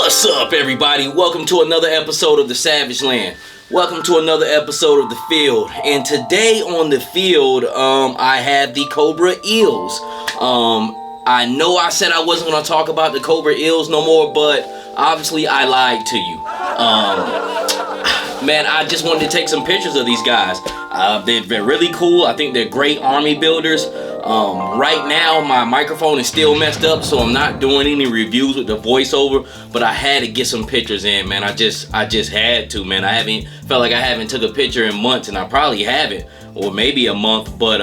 What's up, everybody? Welcome to another episode of the Savage Land. Welcome to another episode of The Field. And today on The Field, I have the Cobra Eels. I know I said I wasn't going to talk about the Cobra Eels no more, but obviously I lied to you. Man, I just wanted to take some pictures of these guys. They're really cool. I think they're great army builders. Right now my microphone is still messed up, so I'm not doing any reviews with the voiceover, but I had to get some pictures in, man. I just had to, man. I felt like I haven't took a picture in months, and I probably haven't, or maybe a month, but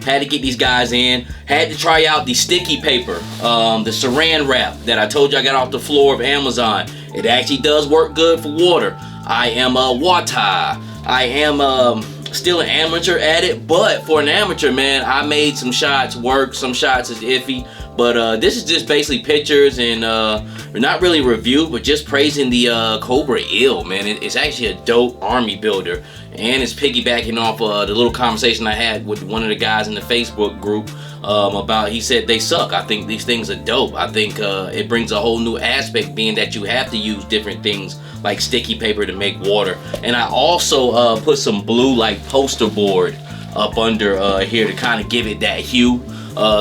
had to get these guys in. Had to try out the sticky paper, the saran wrap that I told you I got off the floor of Amazon. It actually does work good for water. I am a water. I am still an amateur at it, but for an amateur, man, I made some shots work. Some shots is iffy, but this is just basically pictures and not really review, but just praising the Cobra Eel, man. It's actually a dope army builder, and it's piggybacking off the little conversation I had with one of the guys in the Facebook group about, he said they suck. I think these things are dope. I think it brings a whole new aspect, being that you have to use different things like sticky paper to make water. And I also put some blue like poster board up under here to kind of give it that hue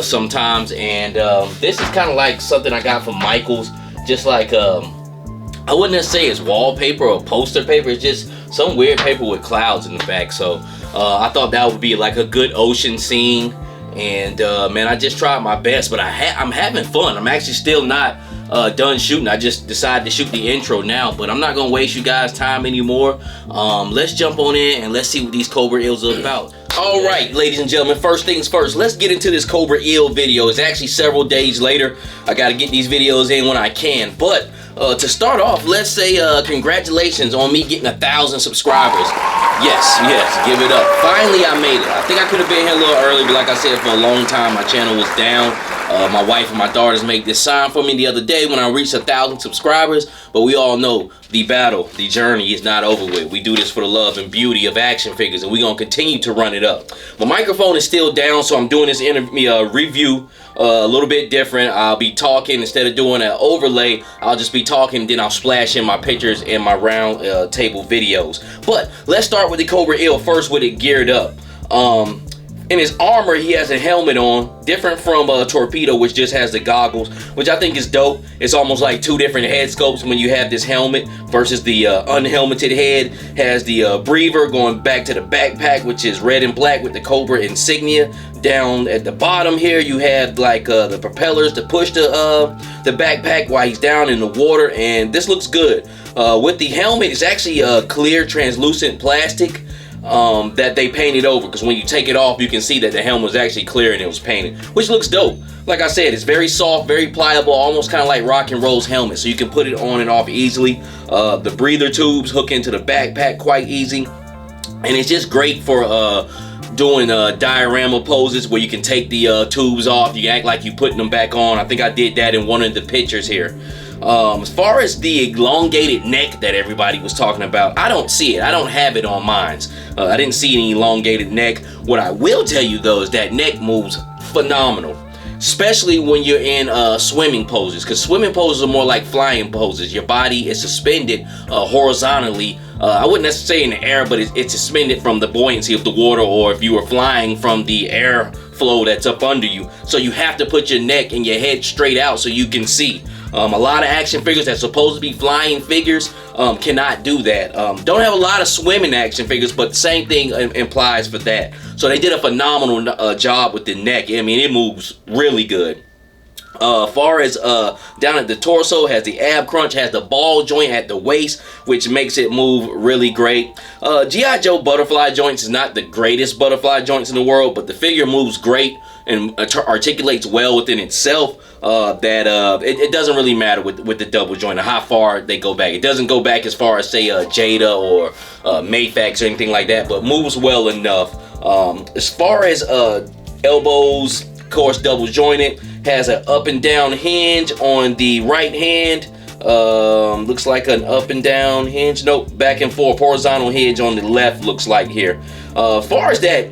sometimes. And this is kind of like something I got from Michael's, just like I wouldn't say it's wallpaper or poster paper. It's just some weird paper with clouds in the back. So I thought that would be like a good ocean scene. And man, I just tried my best, but I'm having fun. I'm actually still not done shooting. I just decided to shoot the intro now, but I'm not gonna waste you guys time anymore. Let's jump on in and let's see what these Cobra Eels are about. All right, ladies and gentlemen, first things first, let's get into this Cobra Eel video. It's actually several days later. I gotta get these videos in when I can, but to start off, let's say congratulations on me getting 1,000 subscribers. Yes, give it up. Finally, I made it. I think I could have been here a little early, but like I said, for a long time, my channel was down. My wife and my daughters made this sign for me the other day when I reached 1,000 subscribers, but we all know the battle, the journey is not over with. We do this for the love and beauty of action figures, and we're going to continue to run it up. My microphone is still down, so I'm doing this review a little bit different. I'll be talking instead of doing an overlay. I'll just be talking, then I'll splash in my pictures in my round table videos. But let's start with the Cobra Eel first, with it geared up. In his armor, he has a helmet on, different from Torpedo, which just has the goggles, which I think is dope. It's almost like two different head sculpts when you have this helmet versus the unhelmeted head. Has the breather going back to the backpack, which is red and black with the Cobra insignia. Down at the bottom here, you have like the propellers to push the backpack while he's down in the water, and this looks good. With the helmet, it's actually a clear translucent plastic that they painted over, because when you take it off, you can see that the helmet was actually clear and it was painted, which looks dope. Like I said, it's very soft, very pliable, almost kind of like Rock and Roll's helmet, so you can put it on and off easily. The breather tubes hook into the backpack quite easy, and it's just great for doing diorama poses where you can take the tubes off. You act like you're putting them back on. I think I did that in one of the pictures here. As far as the elongated neck that everybody was talking about, I don't see it. I don't have it on mine. I didn't see any elongated neck. What I will tell you though is that neck moves phenomenal, especially when you're in swimming poses, because swimming poses are more like flying poses. Your body is suspended horizontally. I wouldn't necessarily in the air, but it's suspended from the buoyancy of the water, or if you were flying from the air flow that's up under you. So you have to put your neck and your head straight out so you can see. A lot of action figures that's supposed to be flying figures cannot do that. Don't have a lot of swimming action figures, but the same thing implies for that. So they did a phenomenal job with the neck. I mean, it moves really good. Far as down at the torso, has the ab crunch, has the ball joint at the waist, which makes it move really great. G.I. Joe butterfly joints is not the greatest butterfly joints in the world, but the figure moves great and articulates well within itself. It doesn't really matter with the double joint or how far they go back. It doesn't go back as far as say Jada or Mayfax or anything like that, but moves well enough. As far as elbows, of course, double jointed. Has an up and down hinge on the right hand. Looks like an up and down hinge. Nope, back and forth horizontal hinge on the left, looks like here. As far as that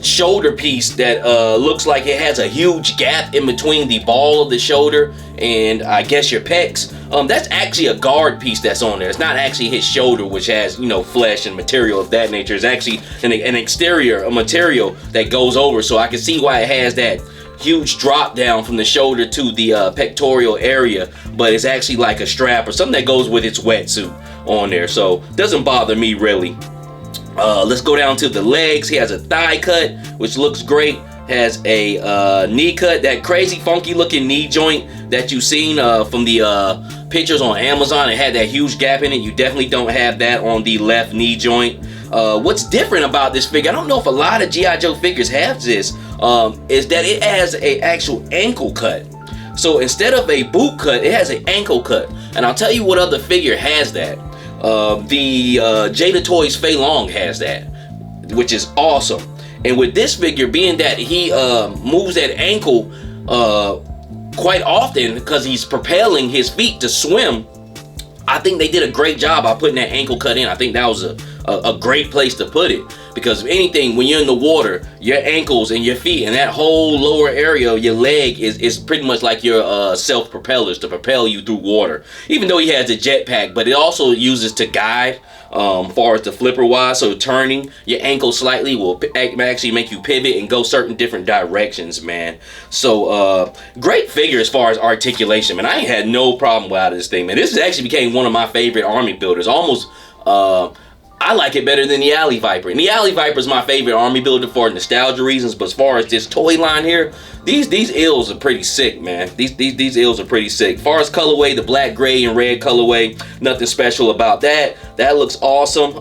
shoulder piece that looks like it has a huge gap in between the ball of the shoulder and I guess your pecs. That's actually a guard piece that's on there. It's not actually his shoulder, which has, you know, flesh and material of that nature. It's actually an exterior, a material that goes over, so I can see why it has that huge drop down from the shoulder to the pectoral area, but it's actually like a strap or something that goes with its wetsuit on there, so doesn't bother me really. Let's go down to the legs. He has a thigh cut, which looks great. Has a knee cut, that crazy funky looking knee joint that you've seen from the pictures on Amazon. It had that huge gap in it. You definitely don't have that on the left knee joint. What's different about this figure, I don't know if a lot of G.I. Joe figures have this, is that it has a actual ankle cut. So instead of a boot cut, it has an ankle cut. And I'll tell you what other figure has that. The Jada Toys Fei Long has that, which is awesome. And with this figure, being that he moves that ankle quite often because he's propelling his feet to swim, I think they did a great job by putting that ankle cut in. I think that was a great place to put it, because if anything, when you're in the water, your ankles and your feet and that whole lower area of your leg is pretty much like your self-propellers to propel you through water. Even though he has a jetpack, but it also uses to guide far as the flipper wise, so turning your ankle slightly will actually make you pivot and go certain different directions, man. So great figure as far as articulation, man. I ain't had no problem with this thing, man. This actually became one of my favorite army builders. Almost I like it better than the Alley Viper. And the Alley Viper is my favorite army builder for nostalgia reasons, but as far as this toy line here, these Eels are pretty sick, man. These Eels are pretty sick. As far as colorway, the black, gray, and red colorway, nothing special about that. That looks awesome.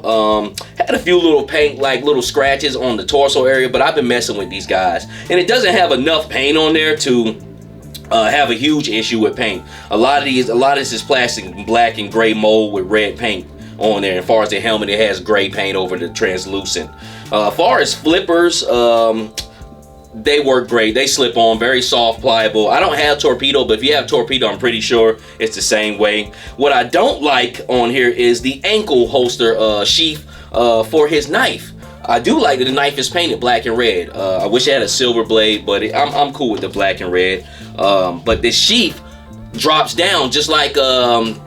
Had a few little paint, like little scratches on the torso area, but I've been messing with these guys. And it doesn't have enough paint on there to have a huge issue with paint. A lot of this is plastic, black and gray mold with red paint on there. As far as the helmet, it has gray paint over the translucent. As far as flippers, they work great. They slip on, very soft, pliable. I don't have torpedo, but if you have torpedo, I'm pretty sure it's the same way. What I don't like on here is the ankle holster sheath for his knife. I do like that the knife is painted black and red. I wish it had a silver blade, but I'm cool with the black and red. But the sheath drops down just like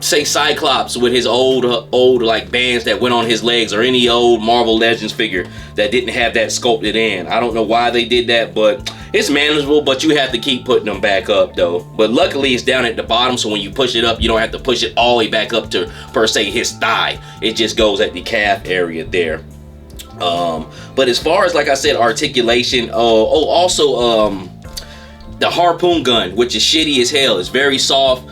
say Cyclops with his old like bands that went on his legs, or any old Marvel Legends figure that didn't have that sculpted in. I don't know why they did that, but it's manageable, but you have to keep putting them back up though. But luckily it's down at the bottom, so when you push it up, you don't have to push it all the way back up to per se his thigh. It just goes at the calf area there. But as far as, like I said, articulation, also the harpoon gun, which is shitty as hell. It's very soft.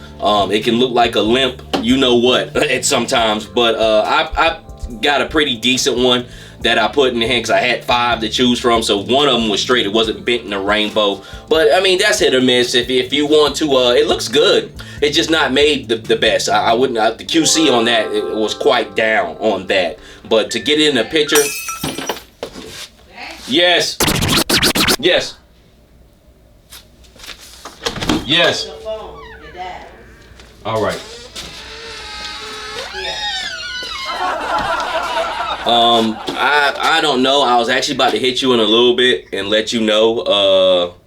It can look like a limp, you know what, at sometimes. But I got a pretty decent one that I put in the hand because I had 5 to choose from. So one of them was straight. It wasn't bent in a rainbow. But I mean, that's hit or miss. If you want to, it looks good. It's just not made the best. I wouldn't. The QC on that, it was quite down on that. But to get it in the picture, yes, yes. Yes. All right. I don't know. I was actually about to hit you in a little bit and let you know,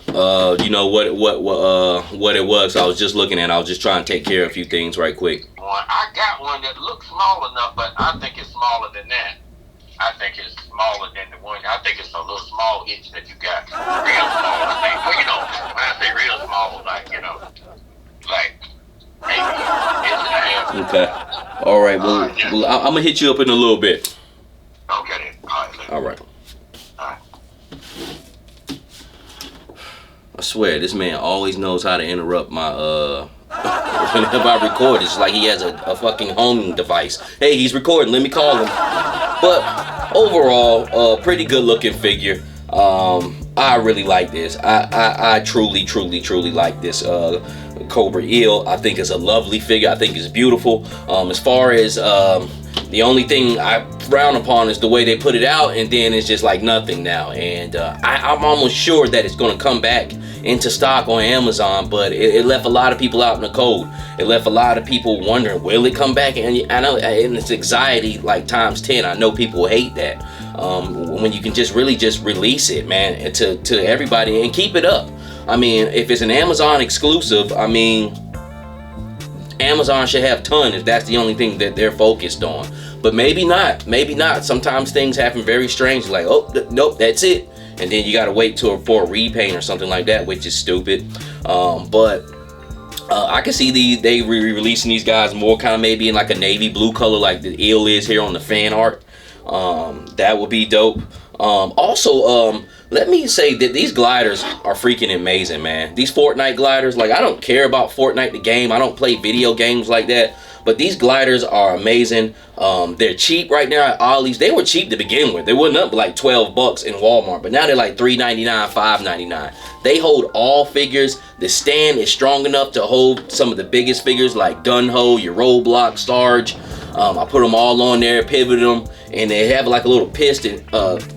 you know what it was. I was just looking at. I was just trying to take care of a few things right quick. I got one that looks small enough, but I think it's smaller than that. I think it's smaller than the one. I think it's a little small itch that you got. Real small, I think. Well, you know, when I say real small, like, you know, like maybe inch and a half. Okay. All right. Well, yeah. well, I'm gonna hit you up in a little bit. Okay then. All right. All right. I swear, this man always knows how to interrupt my whenever I record. It's like he has a fucking homing device. Hey, he's recording. Let me call him. But overall, pretty good looking figure. I really like this. I truly like this Cobra Eel. I think it's a lovely figure. I think it's beautiful. As far as the only thing I frown upon is the way they put it out, and then it's just like nothing now. And I'm almost sure that it's going to come back into stock on Amazon, but it left a lot of people out in the cold. It left a lot of people wondering, will it come back? And I know, and it's anxiety like times 10. I know people hate that. when you can just really just release it, man, to everybody and keep it up. I mean, if it's an Amazon exclusive, I mean, Amazon should have tons if that's the only thing that they're focused on. But maybe not. Maybe not. Sometimes things happen very strange. Like, oh, nope, that's it. And then you got to wait for a repaint or something like that, which is stupid. But I can see they re-releasing these guys more kind of maybe in like a navy blue color like the eel is here on the fan art. That would be dope. Also, let me say that these gliders are freaking amazing, man. These Fortnite gliders, like, I don't care about Fortnite the game. I don't play video games like that. But these gliders are amazing. They're cheap right now at Ollie's. They were cheap to begin with. They were up like 12 bucks in Walmart, but now they're like $3.99, $5.99. They hold all figures. The stand is strong enough to hold some of the biggest figures like Gun-Ho, your Roadblock, Sarge. I put them all on there, pivoted them, and they have like a little piston,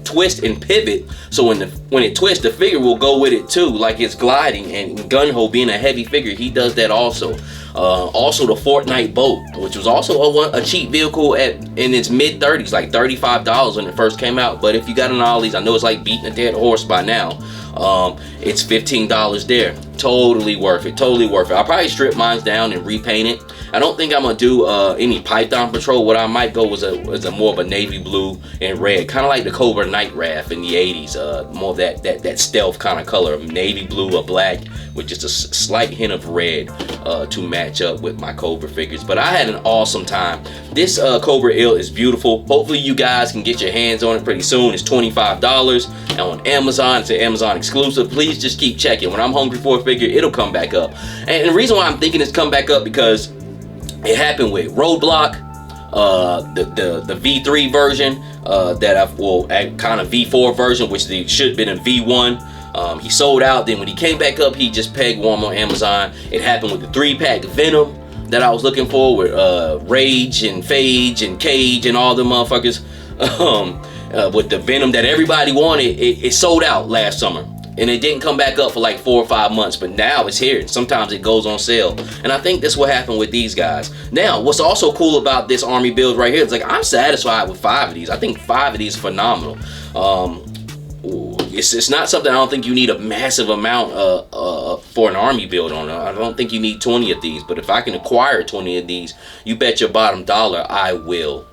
twist and pivot. So when it twists, the figure will go with it too, like it's gliding. And Gun-Ho being a heavy figure, he does that also. Also the Fortnite boat, which was also a cheap vehicle in its mid-30s, like $35 when it first came out. But if you got an Ollie's, I know it's like beating a dead horse by now. It's $15 there. Totally worth it. Totally worth it. I'll probably strip mine down and repaint it. I don't think I'm gonna do any Python Patrol. What I might go was a more of a navy blue and red, kind of like the Cobra Night Raft in the 80s. More of that stealth kind of color, navy blue or black with just a slight hint of red to match up with my Cobra figures. But I had an awesome time. This Cobra Eel is beautiful. Hopefully you guys can get your hands on it pretty soon. It's $25 and on Amazon. It's an Amazon exclusive. Please just keep checking. When I'm hungry for a figure, it'll come back up. And the reason why I'm thinking it's come back up because it happened with Roadblock, the V3 version, kind of V4 version, which they should have been a V1. He sold out. Then when he came back up, he just pegged one on Amazon. It happened with the 3-pack Venom that I was looking for with Rage and Phage and Cage and all the motherfuckers. With the Venom that everybody wanted, it sold out last summer. And it didn't come back up for like 4 or 5 months, but now it's here. Sometimes it goes on sale. And I think that's what happened with these guys. Now, what's also cool about this army build right here is like I'm satisfied with 5 of these. I think 5 of these are phenomenal. It's not something I don't think you need a massive amount for an army build on. I don't think you need 20 of these, but if I can acquire 20 of these, you bet your bottom dollar I will.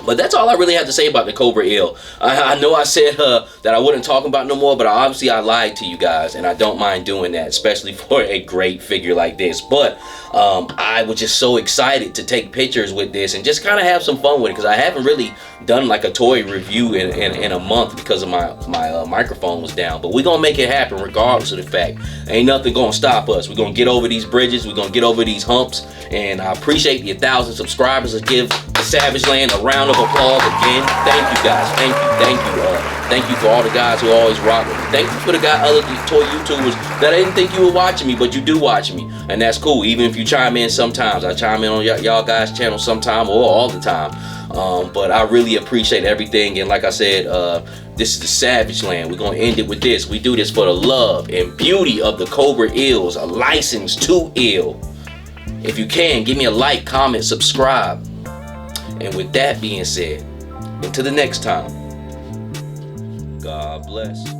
But that's all I really have to say about the Cobra Eel. I know I said that I wouldn't talk about no more, but obviously I lied to you guys, and I don't mind doing that, especially for a great figure like this. But I was just so excited to take pictures with this and just kind of have some fun with it, because I haven't really done like a toy review in a month because of my microphone was down. But we're gonna make it happen regardless of the fact. Ain't nothing gonna stop us. We're gonna get over these bridges. We're gonna get over these humps. And I appreciate the 1,000 subscribers. Let's give the Savage Land a round of applause again. Thank you guys. Thank you. Thank you for all the guys who always rock with me. Thank you for the other toy YouTubers that I didn't think you were watching me, but you do watch me, and that's cool. Even if you chime in sometimes, I chime in on y'all guys' channel sometime or all the time. But I really appreciate everything. And like I said, this is the Savage Land. We're gonna end it with this. We do this for the love and beauty of the Cobra Eels, a license to eel. If you can, give me a like, comment, subscribe. And with that being said, until the next time, God bless.